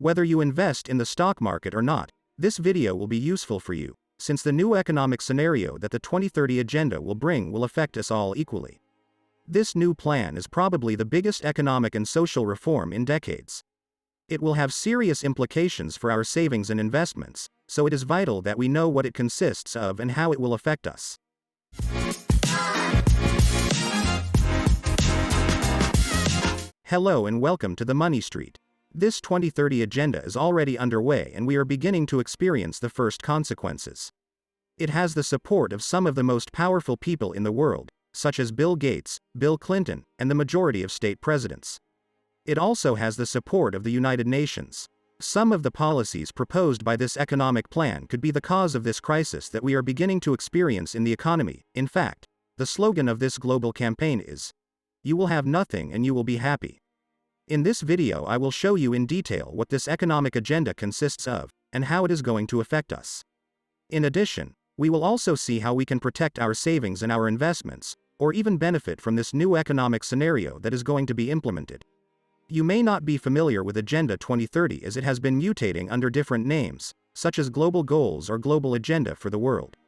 Whether you invest in the stock market or not, this video will be useful for you, since the new economic scenario that the 2030 agenda will bring will affect us all equally. This new plan is probably the biggest economic and social reform in decades. It will have serious implications for our savings and investments, so it is vital that we know what it consists of and how it will affect us. Hello and welcome to the Money Street. This 2030 agenda is already underway and we are beginning to experience the first consequences. It has the support of some of the most powerful people in the world, such as Bill Gates, Bill Clinton, and the majority of state presidents. It also has the support of the United Nations. Some of the policies proposed by this economic plan could be the cause of this crisis that we are beginning to experience in the economy. In fact, the slogan of this global campaign is, "You will have nothing and you will be happy." In this video I will show you in detail what this economic agenda consists of, and how it is going to affect us. In addition, we will also see how we can protect our savings and our investments, or even benefit from this new economic scenario that is going to be implemented. You may not be familiar with Agenda 2030 as it has been mutating under different names, such as Global Goals or Global Agenda for the World.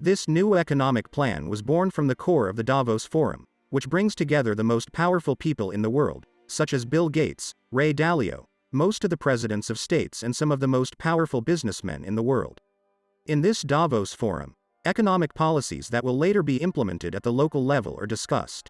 This new economic plan was born from the core of the Davos Forum, which brings together the most powerful people in the world, such as Bill Gates, Ray Dalio, most of the presidents of states and some of the most powerful businessmen in the world. In this Davos Forum, economic policies that will later be implemented at the local level are discussed.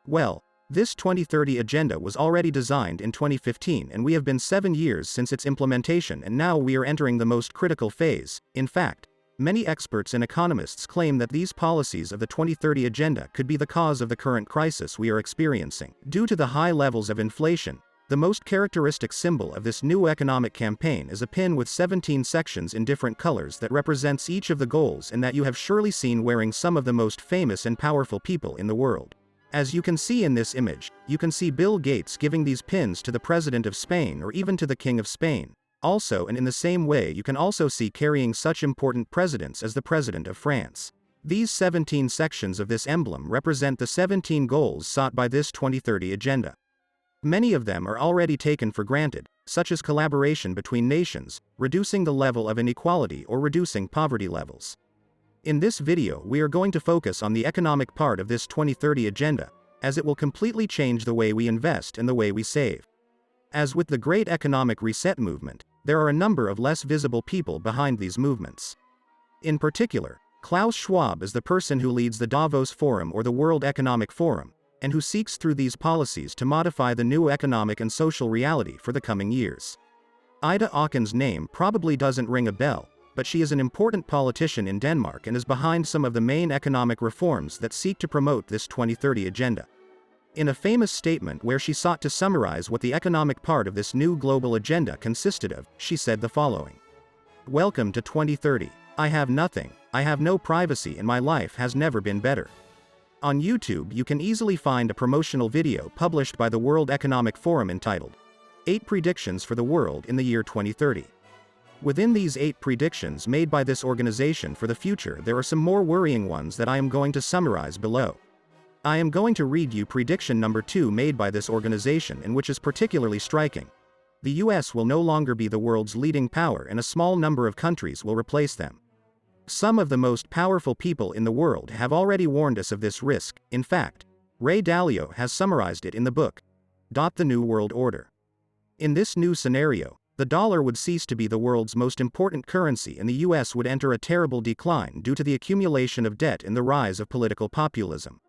Well, this 2030 agenda was already designed in 2015 and we have been 7 years since its implementation and now we are entering the most critical phase. In fact, many experts and economists claim that these policies of the 2030 agenda could be the cause of the current crisis we are experiencing. Due to the high levels of inflation, the most characteristic symbol of this new economic campaign is a pin with 17 sections in different colors that represents each of the goals and that you have surely seen wearing some of the most famous and powerful people in the world. As you can see in this image, you can see Bill Gates giving these pins to the President of Spain or even to the King of Spain. Also, and in the same way, you can also see carrying such important presidents as the President of France. These 17 sections of this emblem represent the 17 goals sought by this 2030 agenda. Many of them are already taken for granted, such as collaboration between nations, reducing the level of inequality or reducing poverty levels. In this video we are going to focus on the economic part of this 2030 agenda, as it will completely change the way we invest and the way we save. As with the Great Economic Reset movement, there are a number of less visible people behind these movements. In particular, Klaus Schwab is the person who leads the Davos Forum or the World Economic Forum, and who seeks through these policies to modify the new economic and social reality for the coming years. Ida Auken's name probably doesn't ring a bell, but she is an important politician in Denmark and is behind some of the main economic reforms that seek to promote this 2030 agenda. In a famous statement where she sought to summarize what the economic part of this new global agenda consisted of, she said the following: "Welcome to 2030. I have nothing, I have no privacy and my life has never been better." On YouTube you can easily find a promotional video published by the World Economic Forum entitled, "8 Predictions for the World in the Year 2030. Within these 8 predictions made by this organization for the future there are some more worrying ones that I am going to summarize below. I am going to read you prediction number 2 made by this organization and which is particularly striking. The US will no longer be the world's leading power and a small number of countries will replace them. Some of the most powerful people in the world have already warned us of this risk. In fact, Ray Dalio has summarized it in the book, The New World Order. In this new scenario, the dollar would cease to be the world's most important currency and the US would enter a terrible decline due to the accumulation of debt and the rise of political populism.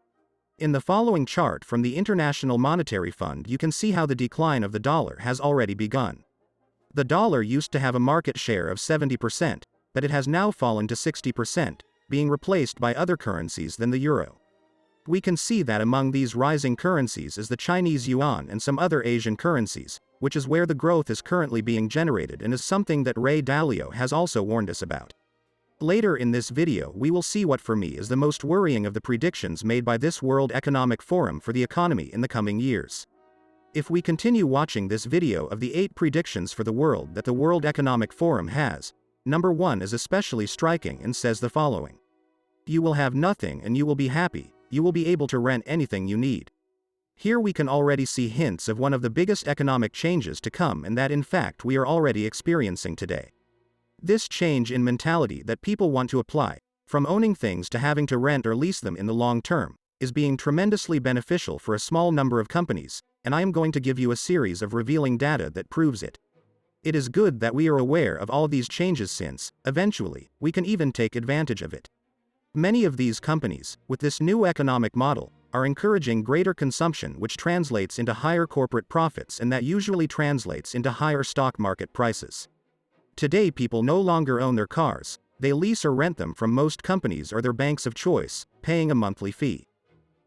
In the following chart from the International Monetary Fund you can see how the decline of the dollar has already begun. The dollar used to have a market share of 70%, but it has now fallen to 60%, being replaced by other currencies than the euro. We can see that among these rising currencies is the Chinese yuan and some other Asian currencies, which is where the growth is currently being generated and is something that Ray Dalio has also warned us about. Later in this video we will see what for me is the most worrying of the predictions made by this World Economic Forum for the economy in the coming years. If we continue watching this video of the 8 predictions for the world that the World Economic Forum has, number 1 is especially striking and says the following: "You will have nothing and you will be happy, you will be able to rent anything you need." Here we can already see hints of one of the biggest economic changes to come, and that in fact we are already experiencing today. This change in mentality that people want to apply, from owning things to having to rent or lease them in the long term, is being tremendously beneficial for a small number of companies, and I am going to give you a series of revealing data that proves it. It is good that we are aware of all these changes since, eventually, we can even take advantage of it. Many of these companies, with this new economic model, are encouraging greater consumption, which translates into higher corporate profits, and that usually translates into higher stock market prices. Today people no longer own their cars, they lease or rent them from most companies or their banks of choice, paying a monthly fee.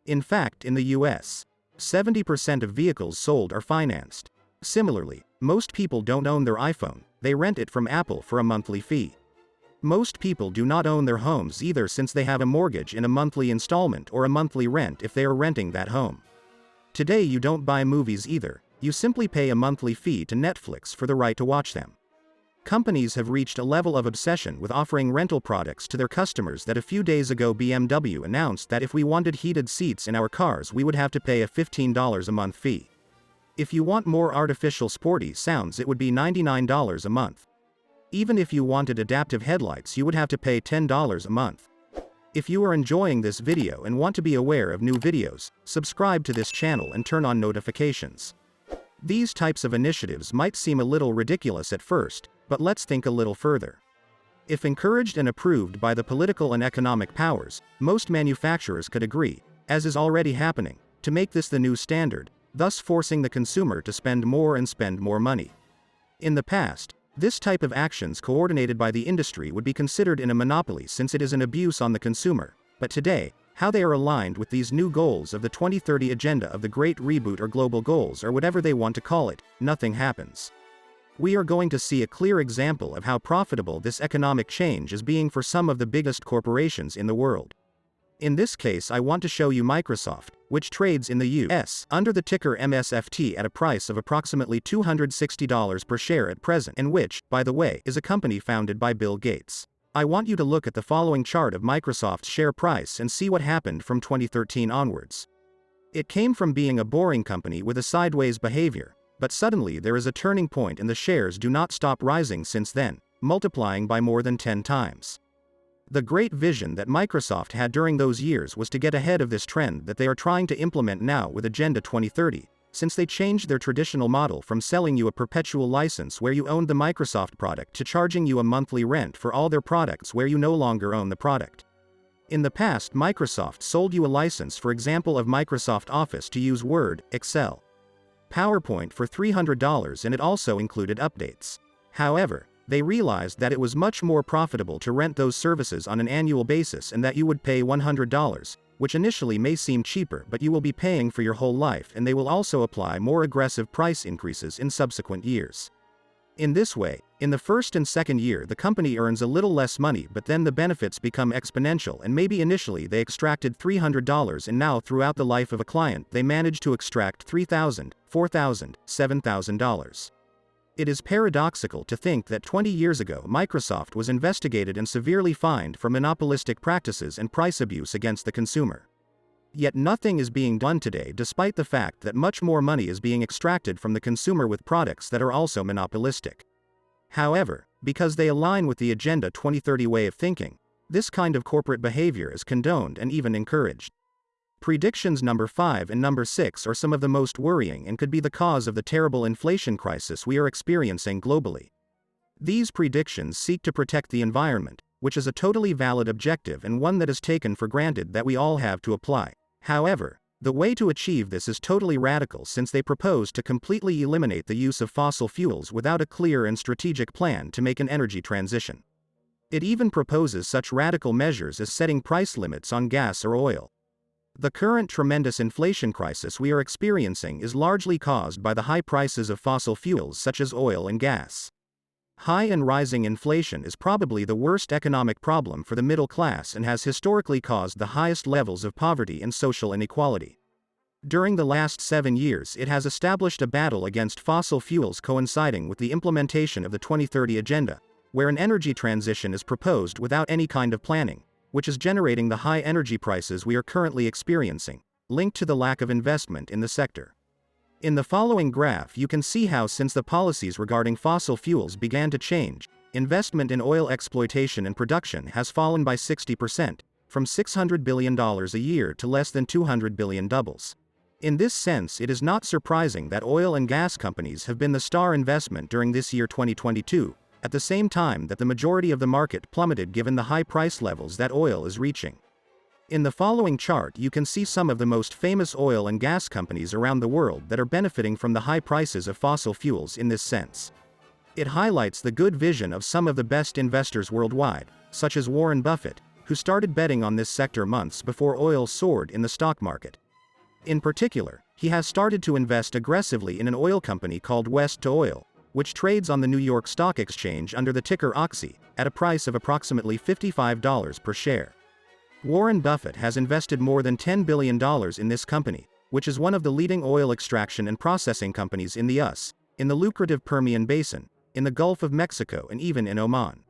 In fact, in the US, 70% of vehicles sold are financed. Similarly, most people don't own their iPhone, they rent it from Apple for a monthly fee. Most people do not own their homes either, since they have a mortgage in a monthly installment or a monthly rent if they are renting that home. Today you don't buy movies either, you simply pay a monthly fee to Netflix for the right to watch them. Companies have reached a level of obsession with offering rental products to their customers that a few days ago BMW announced that if we wanted heated seats in our cars we would have to pay a $15 a month fee. If you want more artificial sporty sounds it would be $99 a month. Even if you wanted adaptive headlights you would have to pay $10 a month. If you are enjoying this video and want to be aware of new videos, subscribe to this channel and turn on notifications. These types of initiatives might seem a little ridiculous at first, but let's think a little further. If encouraged and approved by the political and economic powers, most manufacturers could agree, as is already happening, to make this the new standard, thus forcing the consumer to spend more and spend more money. In the past, this type of actions coordinated by the industry would be considered in a monopoly since it is an abuse on the consumer, but today, how they are aligned with these new goals of the 2030 agenda of the Great Reboot or global goals or whatever they want to call it, nothing happens. We are going to see a clear example of how profitable this economic change is being for some of the biggest corporations in the world. In this case I want to show you Microsoft, which trades in the US under the ticker MSFT at a price of approximately $260 per share at present, and which, by the way, is a company founded by Bill Gates. I want you to look at the following chart of Microsoft's share price and see what happened from 2013 onwards. It came from being a boring company with a sideways behavior, but suddenly there is a turning point and the shares do not stop rising since then, multiplying by more than 10 times. The great vision that Microsoft had during those years was to get ahead of this trend that they are trying to implement now with Agenda 2030, since they changed their traditional model from selling you a perpetual license where you owned the Microsoft product to charging you a monthly rent for all their products where you no longer own the product. In the past, Microsoft sold you a license, for example, of Microsoft Office to use Word, Excel, PowerPoint for $300, and it also included updates. However, they realized that it was much more profitable to rent those services on an annual basis and that you would pay $100, which initially may seem cheaper, but you will be paying for your whole life, and they will also apply more aggressive price increases in subsequent years. In this way, in the first and second year the company earns a little less money, but then the benefits become exponential, and maybe initially they extracted $300 and now throughout the life of a client they manage to extract $3,000, $4,000, $7,000. It is paradoxical to think that 20 years ago Microsoft was investigated and severely fined for monopolistic practices and price abuse against the consumer. Yet nothing is being done today, despite the fact that much more money is being extracted from the consumer with products that are also monopolistic. However, because they align with the Agenda 2030 way of thinking, this kind of corporate behavior is condoned and even encouraged. Predictions number 5 and number 6 are some of the most worrying and could be the cause of the terrible inflation crisis we are experiencing globally. These predictions seek to protect the environment, which is a totally valid objective and one that is taken for granted that we all have to apply. However, the way to achieve this is totally radical, since they propose to completely eliminate the use of fossil fuels without a clear and strategic plan to make an energy transition. It even proposes such radical measures as setting price limits on gas or oil. The current tremendous inflation crisis we are experiencing is largely caused by the high prices of fossil fuels such as oil and gas. High and rising inflation is probably the worst economic problem for the middle class and has historically caused the highest levels of poverty and social inequality. During the last 7 years it has established a battle against fossil fuels, coinciding with the implementation of the 2030 Agenda, where an energy transition is proposed without any kind of planning, which is generating the high energy prices we are currently experiencing. linked to the lack of investment in the sector. In the following graph you can see how since the policies regarding fossil fuels began to change, investment in oil exploitation and production has fallen by 60%, from $600 billion a year to less than $200 billion. In this sense, it is not surprising that oil and gas companies have been the star investment during this year 2022, at the same time that the majority of the market plummeted given the high price levels that oil is reaching. In the following chart you can see some of the most famous oil and gas companies around the world that are benefiting from the high prices of fossil fuels in this sense. It highlights the good vision of some of the best investors worldwide, such as Warren Buffett, who started betting on this sector months before oil soared in the stock market. In particular, he has started to invest aggressively in an oil company called West to Oil, which trades on the New York Stock Exchange under the ticker OXY, at a price of approximately $55 per share. Warren Buffett has invested more than $10 billion in this company, which is one of the leading oil extraction and processing companies in the U.S., in the lucrative Permian Basin, in the Gulf of Mexico and even in Oman.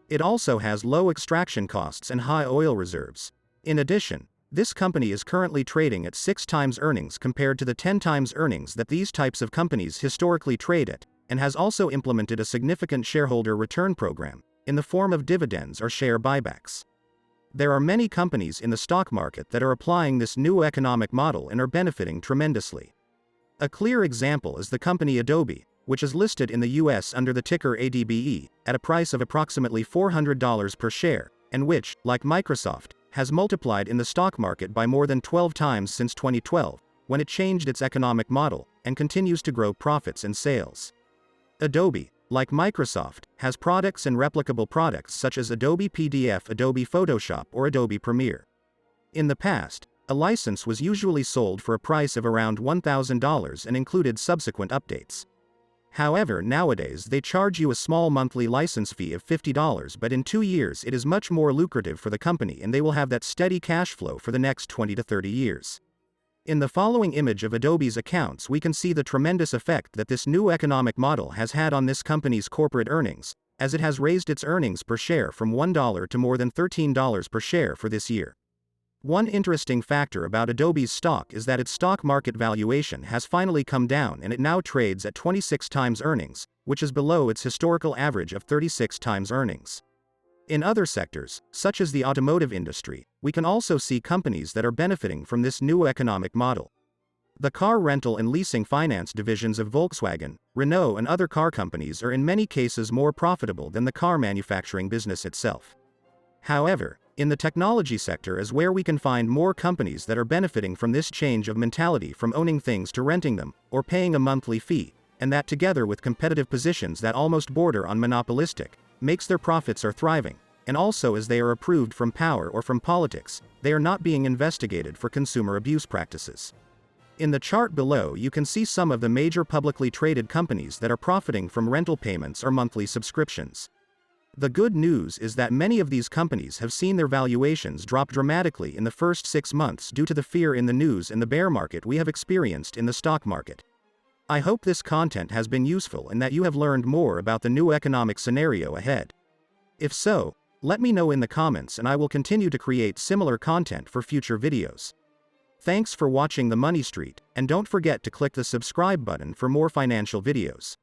It also has low extraction costs and high oil reserves. In addition, this company is currently trading at 6 times earnings compared to the 10 times earnings that these types of companies historically trade at, and has also implemented a significant shareholder return program, in the form of dividends or share buybacks. There are many companies in the stock market that are applying this new economic model and are benefiting tremendously. A clear example is the company Adobe, which is listed in the US under the ticker ADBE, at a price of approximately $400 per share, and which, like Microsoft, has multiplied in the stock market by more than 12 times since 2012, when it changed its economic model, and continues to grow profits and sales. Adobe, like Microsoft, has products and replicable products such as Adobe PDF, Adobe Photoshop, or Adobe Premiere. In the past, a license was usually sold for a price of around $1,000 and included subsequent updates. However, nowadays they charge you a small monthly license fee of $50, but in 2 years it is much more lucrative for the company and they will have that steady cash flow for the next 20 to 30 years. In the following image of Adobe's accounts we can see the tremendous effect that this new economic model has had on this company's corporate earnings, as it has raised its earnings per share from $1 to more than $13 per share for this year. One interesting factor about Adobe's stock is that its stock market valuation has finally come down and it now trades at 26 times earnings, which is below its historical average of 36 times earnings. In other sectors, such as the automotive industry, we can also see companies that are benefiting from this new economic model. The car rental and leasing finance divisions of Volkswagen, Renault and other car companies are in many cases more profitable than the car manufacturing business itself. However, in the technology sector is where we can find more companies that are benefiting from this change of mentality from owning things to renting them, or paying a monthly fee, and that together with competitive positions that almost border on monopolistic, makes their profits are thriving, and also as they are approved from power or from politics, they are not being investigated for consumer abuse practices. In the chart below you can see some of the major publicly traded companies that are profiting from rental payments or monthly subscriptions. The good news is that many of these companies have seen their valuations drop dramatically in the first 6 months due to the fear in the news and the bear market we have experienced in the stock market. I hope this content has been useful and that you have learned more about the new economic scenario ahead. If so, let me know in the comments and I will continue to create similar content for future videos. Thanks for watching The Money Street, and don't forget to click the subscribe button for more financial videos.